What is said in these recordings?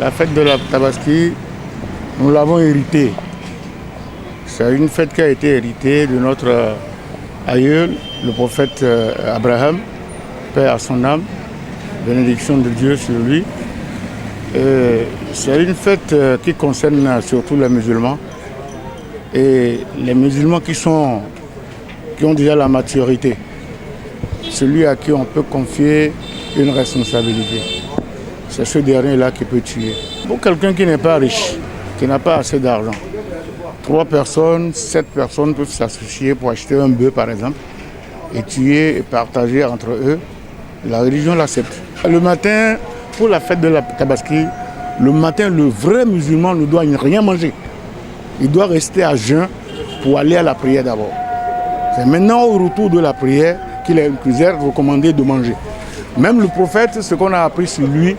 La fête de la Tabaski, nous l'avons héritée. C'est une fête qui a été héritée de notre aïeul, le prophète Abraham, paix à son âme, bénédiction de Dieu sur lui. C'est une fête qui concerne surtout les musulmans. Et les musulmans qui ont déjà la maturité. Celui à qui on peut confier une responsabilité. C'est ce dernier-là qui peut tuer. Pour quelqu'un qui n'est pas riche, qui n'a pas assez d'argent, 3 personnes, 7 personnes peuvent s'associer pour acheter un bœuf par exemple et tuer et partager entre eux. La religion l'accepte. Le matin, pour la fête de la Tabaski, le matin, le vrai musulman ne doit rien manger. Il doit rester à jeun pour aller à la prière d'abord. C'est maintenant au retour de la prière qu'il est recommandé de manger. Même le prophète, ce qu'on a appris sur lui,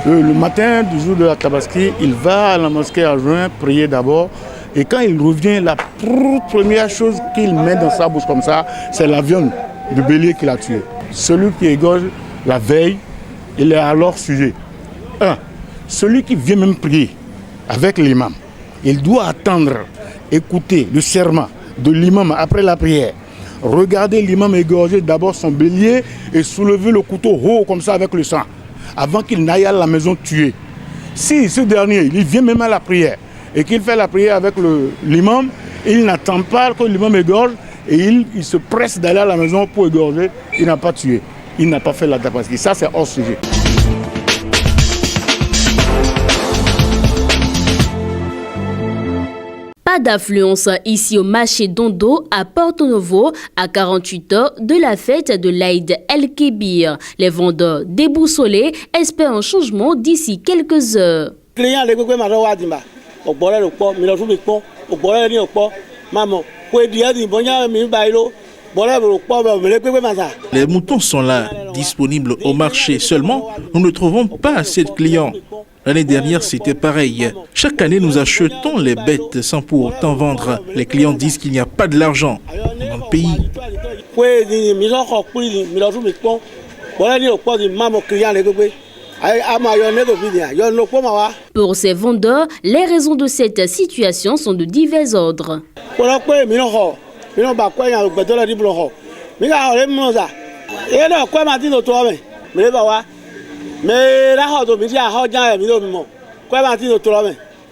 le matin du jour de la Tabaski, il va à la mosquée à jeun, prier d'abord. Et quand il revient, la première chose qu'il met dans sa bouche comme ça, c'est la viande de bélier qu'il a tué. Celui qui égorge la veille, il est alors sujet. 1. Celui qui vient même prier avec l'imam, il doit attendre, écouter le serment de l'imam après la prière. Regardez l'imam égorger d'abord son bélier et soulever le couteau haut comme ça avec le sang, avant qu'il n'aille à la maison tuer. Si ce dernier, il vient même à la prière et qu'il fait la prière avec l'imam, il n'attend pas que l'imam égorge et il se presse d'aller à la maison pour égorger, il n'a pas tué, il n'a pas fait la tabaski. Ça c'est hors sujet. Pas d'affluence ici au marché d'Ondo à Porto Novo à 48 heures de la fête de l'Aïd El-Kébir. Les vendeurs déboussolés espèrent un changement d'ici quelques heures. Les moutons sont là, disponibles au marché. Seulement, nous ne trouvons pas assez de clients. L'année dernière, c'était pareil. Chaque année, nous achetons les bêtes sans pour autant vendre. Les clients disent qu'il n'y a pas de l'argent dans le pays. Pour ces vendeurs, les raisons de cette situation sont de divers ordres. Il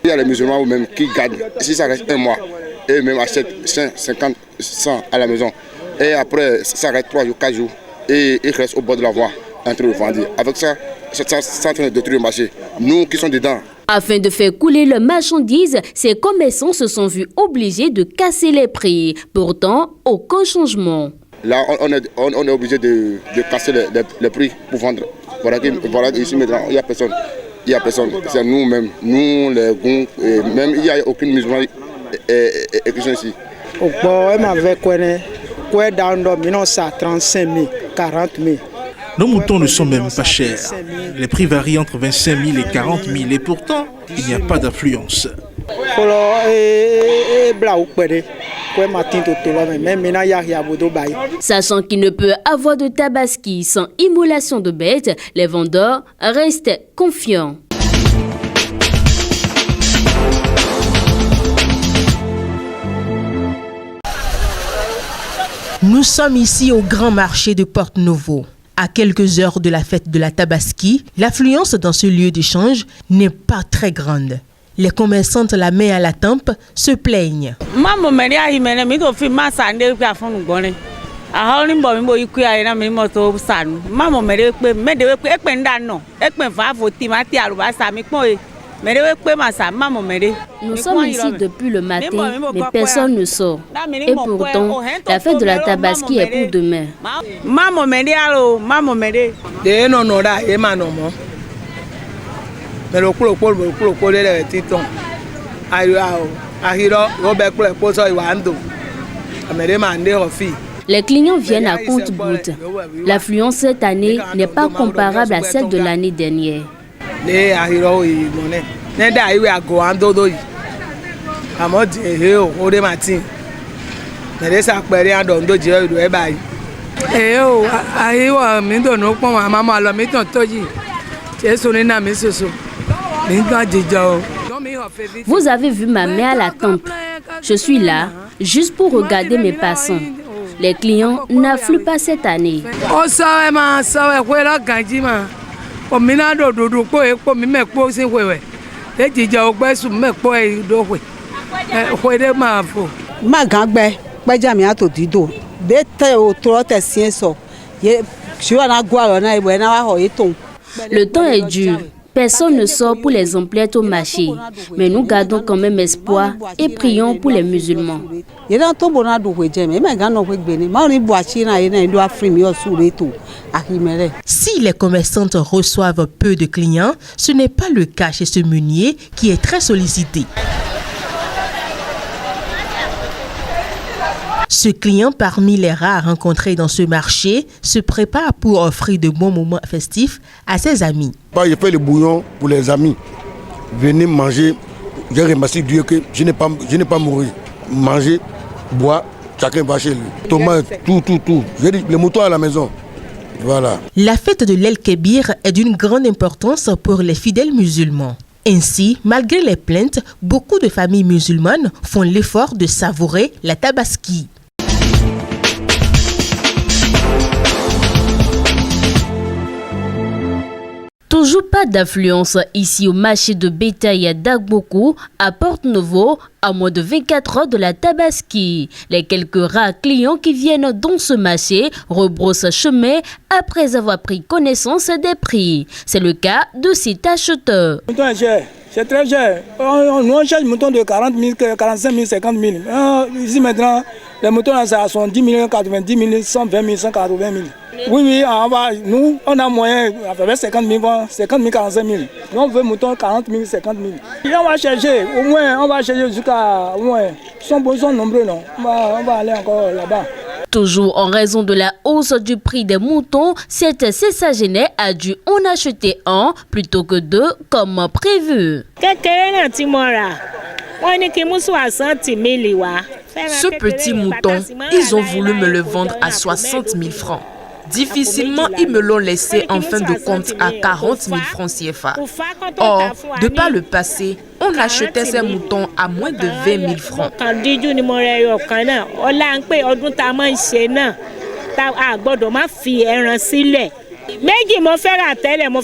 y a les musulmans même qui gagnent, si ça reste un mois, et même achètent 50, 100 à la maison. Et après, ça reste 3 jours, 4 jours, et ils restent au bord de la voie en train de vendre. Avec ça en train de détruire le marché. Nous qui sommes dedans. Afin de faire couler leurs marchandises, ces commerçants se sont vus obligés de casser les prix. Pourtant, aucun changement. Là, on est obligé de casser les prix pour vendre. Voilà, ici maintenant, il n'y a personne. Il n'y a personne. C'est nous-mêmes, nous les goûts, même il n'y a aucune musulmane qui sont ici. Nos moutons ne sont même pas chers. Les prix varient entre 25 000 et 40 000 et pourtant, il n'y a pas d'affluence. Sachant qu'il ne peut avoir de tabaski sans immolation de bêtes, les vendeurs restent confiants. Nous sommes ici au grand marché de Porto Novo. À quelques heures de la fête de la Tabaski, l'affluence dans ce lieu d'échange n'est pas très grande. Les commerçantes la main à la tempe se plaignent. Nous sommes ici depuis le matin, mais personne ne sort. Et pourtant, la fête de la Tabaski est pour demain. Les clients viennent à compte-gouttes. L'affluence cette année n'est pas comparable à celle de l'année dernière. Vous avez vu ma mère à la temple. Je suis là juste pour regarder mes passants. Les clients n'affluent pas cette année. Le temps est dur. Personne ne sort pour les emplettes au marché. Mais nous gardons quand même espoir et prions pour les musulmans. Si les commerçantes reçoivent peu de clients, ce n'est pas le cas chez ce meunier qui est très sollicité. Ce client, parmi les rares rencontrés dans ce marché, se prépare pour offrir de bons moments festifs à ses amis. Je fais le bouillon pour les amis. Venez manger. J'ai remercié Dieu que je n'ai pas mouru. Manger, boire, chacun va chez lui. Tomates, tout. J'ai dit les moutons à la maison. Voilà. La fête de l'El-Kébir est d'une grande importance pour les fidèles musulmans. Ainsi, malgré les plaintes, beaucoup de familles musulmanes font l'effort de savourer la tabaski. Toujours pas d'affluence ici au marché de bétail d'Agboko, à Porte-Novo, à moins de 24 heures de la Tabaski. Les quelques rares clients qui viennent dans ce marché rebroussent chemin après avoir pris connaissance des prix. C'est le cas de cet acheteur. C'est très cher. Nous on cherche des moutons de 40 000, 45 000, 50 000. Ici maintenant, les moutons là, ça sont 10 000, 90 000, 120 000, 180 000. Oui, nous, on a moyen, avec 50 000, 45 000. Nous, on veut moutons 40 000, 50 000. Et on va chercher, au moins, on va chercher jusqu'à, au moins, ils sont nombreux, non? On va aller encore là-bas. Toujours en raison de la hausse du prix des moutons, cette cessagénaire a dû en acheter un plutôt que deux comme prévu. Ce petit mouton, ils ont voulu me le vendre à 60 000 francs. Difficilement, ils me l'ont laissé en fin de compte à 40 000 francs CFA. Or, de par le passé, on achetait ces moutons à moins de 20 000 francs.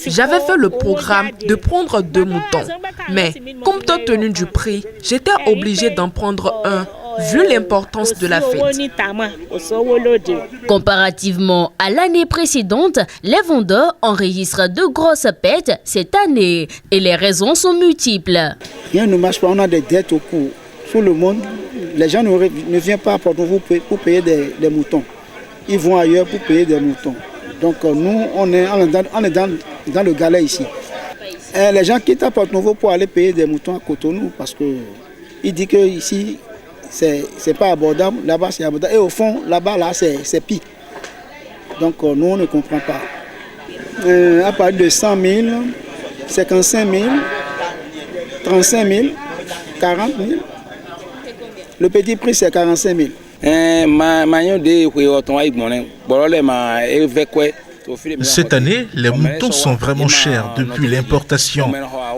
J'avais fait le programme de prendre 2 moutons, mais compte tenu du prix, j'étais obligée d'en prendre un, vu l'importance de la fête. Comparativement à l'année précédente, les vendeurs enregistrent de grosses pertes cette année et les raisons sont multiples. Rien ne marche pas, on a des dettes au cours. Tout le monde, les gens ne viennent pas à Porto-Novo pour payer des moutons. Ils vont ailleurs pour payer des moutons. Donc nous, on est dans le galet ici. Et les gens quittent à Porto-Novo pour aller payer des moutons à Cotonou parce qu'ils disent que ici, c'est pas abordable, là-bas c'est abordable. Et au fond, là-bas, c'est pire. Donc nous, on ne comprend pas. À partir de 100 000, 55 000, 35 000, 40 000. Le petit prix, c'est 45 000. Cette année, les moutons sont vraiment chers depuis l'importation.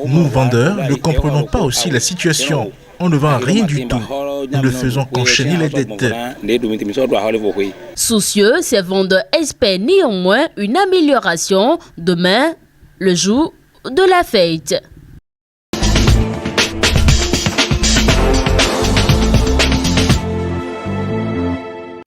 Nous, vendeurs, ne comprenons pas aussi la situation. On ne vend rien du tout. Nous ne faisons qu'enchaîner les dettes. Soucieux, ces vendeurs espèrent néanmoins une amélioration demain, le jour de la fête.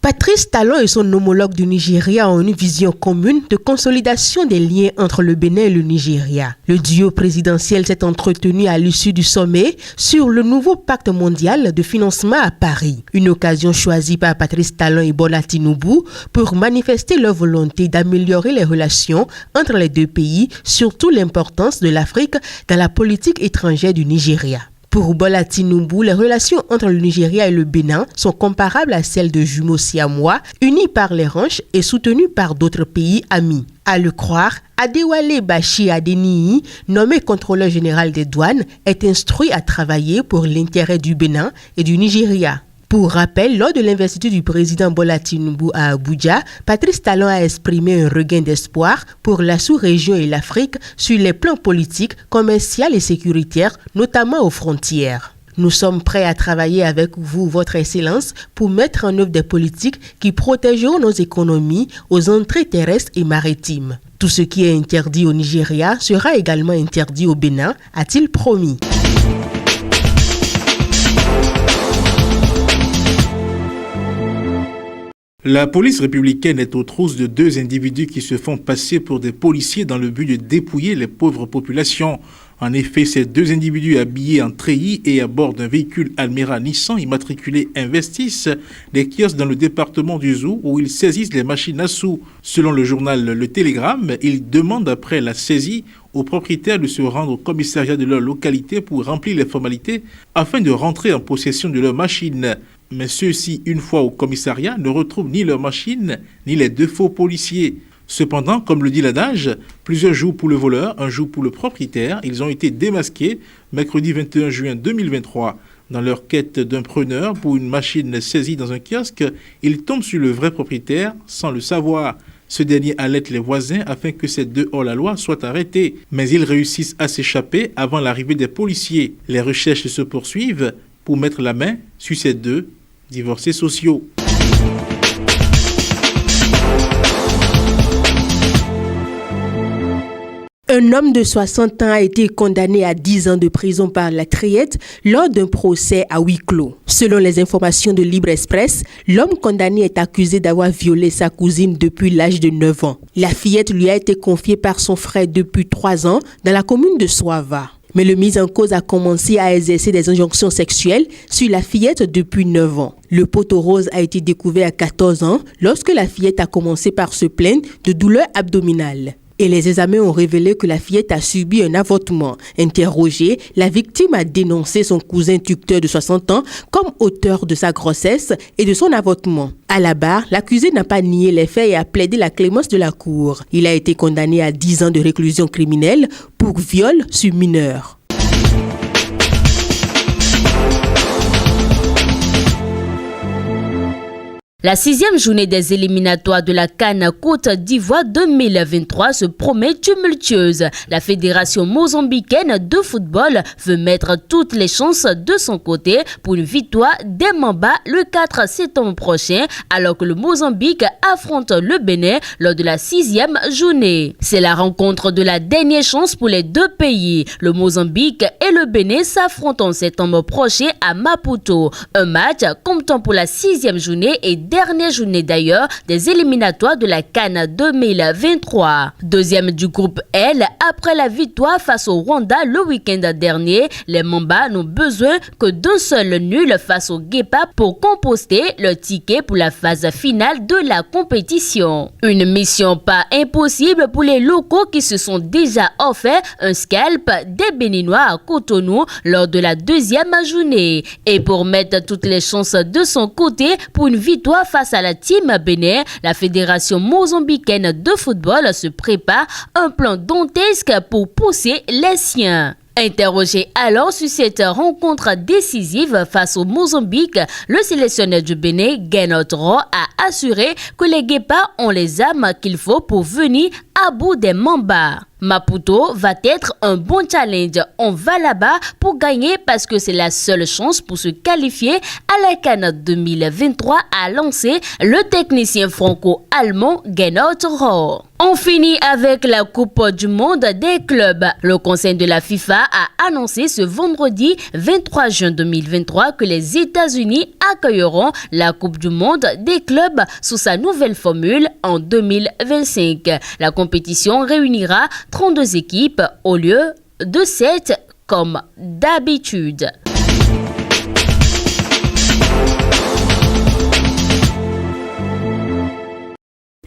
Patrice Talon et son homologue du Nigeria ont une vision commune de consolidation des liens entre le Bénin et le Nigeria. Le duo présidentiel s'est entretenu à l'issue du sommet sur le nouveau pacte mondial de financement à Paris. Une occasion choisie par Patrice Talon et Bola Tinubu pour manifester leur volonté d'améliorer les relations entre les deux pays, surtout l'importance de l'Afrique dans la politique étrangère du Nigeria. Pour Bola Tinubu, les relations entre le Nigeria et le Bénin sont comparables à celles de jumeaux siamois, unis par les hanches et soutenus par d'autres pays amis. À le croire, Adewale Bashi Adeniyi, nommé contrôleur général des douanes, est instruit à travailler pour l'intérêt du Bénin et du Nigeria. Pour rappel, lors de l'investiture du président Bola Tinubu à Abuja, Patrice Talon a exprimé un regain d'espoir pour la sous-région et l'Afrique sur les plans politiques, commerciaux et sécuritaires, notamment aux frontières. Nous sommes prêts à travailler avec vous, Votre Excellence, pour mettre en œuvre des politiques qui protégeront nos économies aux entrées terrestres et maritimes. Tout ce qui est interdit au Nigeria sera également interdit au Bénin, a-t-il promis. La police républicaine est aux trousses de 2 individus qui se font passer pour des policiers dans le but de dépouiller les pauvres populations. En effet, ces 2 individus habillés en treillis et à bord d'un véhicule Almera Nissan immatriculé investissent des kiosques dans le département du Zou où ils saisissent les machines à sous. Selon le journal Le Télégramme, ils demandent après la saisie aux propriétaires de se rendre au commissariat de leur localité pour remplir les formalités afin de rentrer en possession de leurs machines. Mais ceux-ci, une fois au commissariat, ne retrouvent ni leurs machines ni les 2 faux policiers. Cependant, comme le dit l'adage, plusieurs jouent pour le voleur, un joue pour le propriétaire. Ils ont été démasqués mercredi 21 juin 2023. Dans leur quête d'un preneur pour une machine saisie dans un kiosque, ils tombent sur le vrai propriétaire sans le savoir. Ce dernier alerte les voisins afin que ces 2 hors-la-loi soient arrêtés. Mais ils réussissent à s'échapper avant l'arrivée des policiers. Les recherches se poursuivent pour mettre la main sur ces 2 divorcés sociaux. Un homme de 60 ans a été condamné à 10 ans de prison par la Triette lors d'un procès à huis clos. Selon les informations de Libre Express, l'homme condamné est accusé d'avoir violé sa cousine depuis l'âge de 9 ans. La fillette lui a été confiée par son frère depuis 3 ans dans la commune de Soava. Mais le mis en cause a commencé à exercer des injonctions sexuelles sur la fillette depuis 9 ans. Le poteau rose a été découvert à 14 ans lorsque la fillette a commencé par se plaindre de douleurs abdominales. Et les examens ont révélé que la fillette a subi un avortement. Interrogée, la victime a dénoncé son cousin tuteur de 60 ans comme auteur de sa grossesse et de son avortement. À la barre, l'accusé n'a pas nié les faits et a plaidé la clémence de la cour. Il a été condamné à 10 ans de réclusion criminelle pour viol sur mineur. La 6e journée des éliminatoires de la CAN Côte d'Ivoire 2023 se promet tumultueuse. La fédération mozambicaine de football veut mettre toutes les chances de son côté pour une victoire des Mamba le 4 septembre prochain, alors que le Mozambique affronte le Bénin lors de la 6e journée. C'est la rencontre de la dernière chance pour les 2 pays. Le Mozambique et le Bénin s'affrontent en septembre prochain à Maputo. Un match comptant pour la 6e journée et dernière journée d'ailleurs des éliminatoires de la CAN 2023. Deuxième du groupe L, après la victoire face au Rwanda le week-end dernier, les Mamba n'ont besoin que d'un seul nul face au Guépa pour composter le ticket pour la phase finale de la compétition. Une mission pas impossible pour les locaux qui se sont déjà offert un scalp des Béninois à Cotonou lors de la 2e journée. Et pour mettre toutes les chances de son côté pour une victoire face à la team Bénin, la fédération mozambicaine de football se prépare un plan dantesque pour pousser les siens. Interrogé alors sur cette rencontre décisive face au Mozambique, le sélectionneur du Bénin, Gernot Rohr, a assuré que les Guépards ont les armes qu'il faut pour venir à bout des Mamba. Maputo va être un bon challenge. On va là-bas pour gagner parce que c'est la seule chance pour se qualifier à la CAN 2023, a lancé le technicien franco-allemand Gernot Rohr. On finit avec la Coupe du Monde des clubs. Le Conseil de la FIFA a annoncé ce vendredi 23 juin 2023 que les États-Unis accueilleront la Coupe du Monde des clubs sous sa nouvelle formule en 2025. La compétition réunira 32 équipes au lieu de 7 comme d'habitude.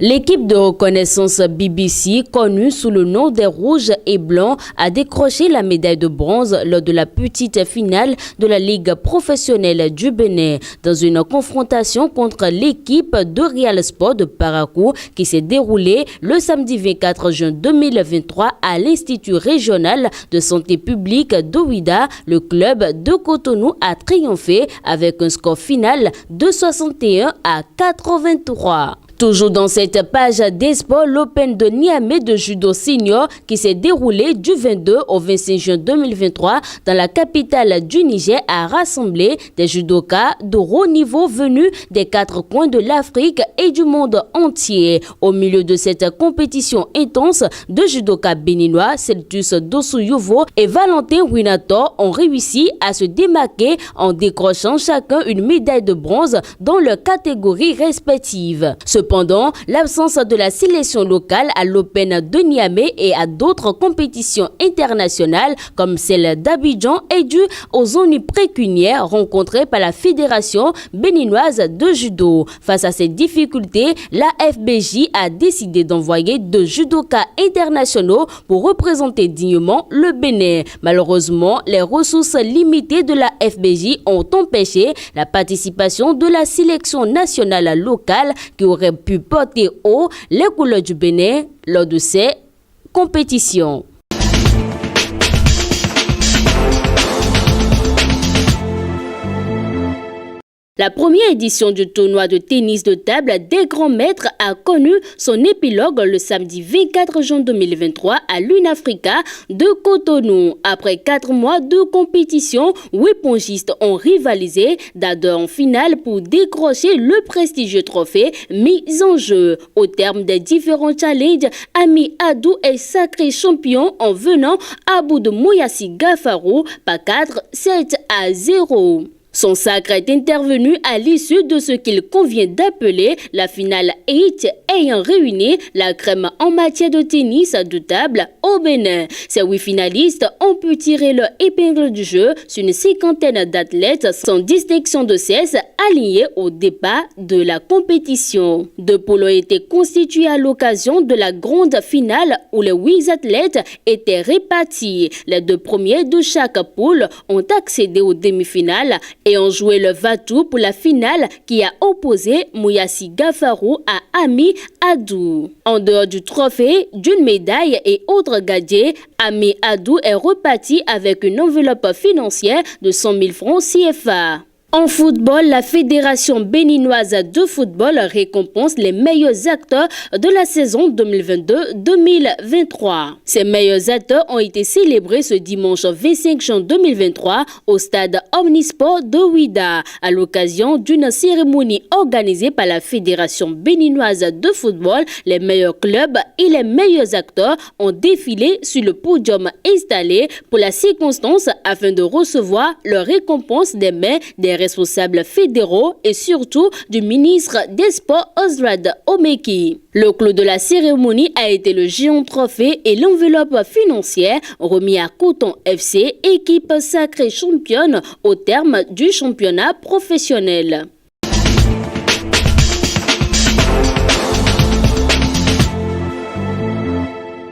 L'équipe de reconnaissance BBC, connue sous le nom des Rouges et Blancs, a décroché la médaille de bronze lors de la petite finale de la Ligue professionnelle du Bénin, dans une confrontation contre l'équipe de Real Sport de Parakou qui s'est déroulée le samedi 24 juin 2023 à l'Institut régional de santé publique d'Ouida. Le club de Cotonou a triomphé avec un score final de 61 à 83. Toujours dans cette page des sports, l'Open de Niamey de judo senior qui s'est déroulé du 22 au 26 juin 2023 dans la capitale du Niger a rassemblé des judokas de haut niveau venus des 4 coins de l'Afrique et du monde entier. Au milieu de cette compétition intense, deux judokas béninois, Celtus Dosouyovo et Valentin Winator, ont réussi à se démarquer en décrochant chacun une médaille de bronze dans leurs catégories respectives. Cependant, l'absence de la sélection locale à l'Open de Niamey et à d'autres compétitions internationales comme celle d'Abidjan est due aux ennuis pécuniaires rencontrés par la Fédération béninoise de judo. Face à ces difficultés, la FBJ a décidé d'envoyer 2 judokas internationaux pour représenter dignement le Bénin. Malheureusement, les ressources limitées de la FBJ ont empêché la participation de la sélection nationale locale qui aurait pu porter haut les couleurs du Bénin lors de ces compétitions. La première édition du tournoi de tennis de table des grands maîtres a connu son épilogue le samedi 24 juin 2023 à l'Unafrica de Cotonou. Après 4 mois de compétition, 8 pongistes ont rivalisé d'ardeur en finale pour décrocher le prestigieux trophée mis en jeu. Au terme des différents challenges, Ami Adou est sacré champion en venant à bout de Mouyassi Gafarou par 4-7-0. Son sacre est intervenu à l'issue de ce qu'il convient d'appeler la finale 8 ayant réuni la crème en matière de tennis de table au Bénin. Ces 8 finalistes ont pu tirer leur épingle du jeu sur une 50aine d'athlètes sans distinction de sexe alignés au départ de la compétition. 2 poules ont été constituées à l'occasion de la grande finale où les 8 athlètes étaient répartis. Les 2 premiers de chaque poule ont accédé aux demi-finales et ont joué le va-tout pour la finale qui a opposé Mouyassi Gafarou à Ami Adou. En dehors du trophée, d'une médaille et autres gadgets, Ami Adou est reparti avec une enveloppe financière de 100 000 francs CFA. En football, la Fédération béninoise de football récompense les meilleurs acteurs de la saison 2022-2023. Ces meilleurs acteurs ont été célébrés ce dimanche 25 juin 2023 au stade Omnisport de Ouida, à l'occasion d'une cérémonie organisée par la Fédération béninoise de football. Les meilleurs clubs et les meilleurs acteurs ont défilé sur le podium installé pour la circonstance afin de recevoir leur récompense des mains des responsables fédéraux et surtout du ministre des Sports Osrad Omeki. Le clou de la cérémonie a été le géant trophée et l'enveloppe financière remis à Coton FC, équipe sacrée championne au terme du championnat professionnel.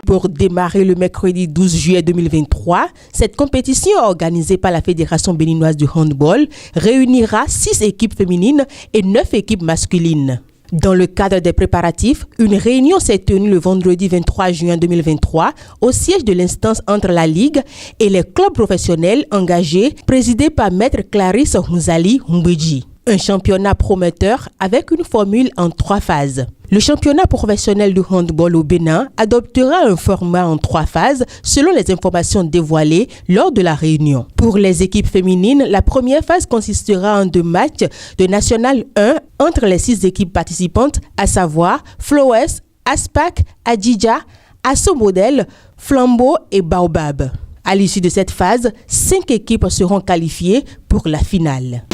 Pour démarrer le mercredi 12 juillet 2023, cette compétition organisée par la Fédération béninoise de handball réunira 6 équipes féminines et 9 équipes masculines. Dans le cadre des préparatifs, une réunion s'est tenue le vendredi 23 juin 2023 au siège de l'instance entre la Ligue et les clubs professionnels engagés, présidée par Maître Clarisse Mouzali Mbedji. Un championnat prometteur avec une formule en 3 phases. Le championnat professionnel de handball au Bénin adoptera un format en 3 phases selon les informations dévoilées lors de la réunion. Pour les équipes féminines, la première phase consistera en 2 matchs de National 1 entre les 6 équipes participantes, à savoir Flowes, Aspac, Adidja, Asso Model, Flambeau et Baobab. À l'issue de cette phase, 5 équipes seront qualifiées pour la finale.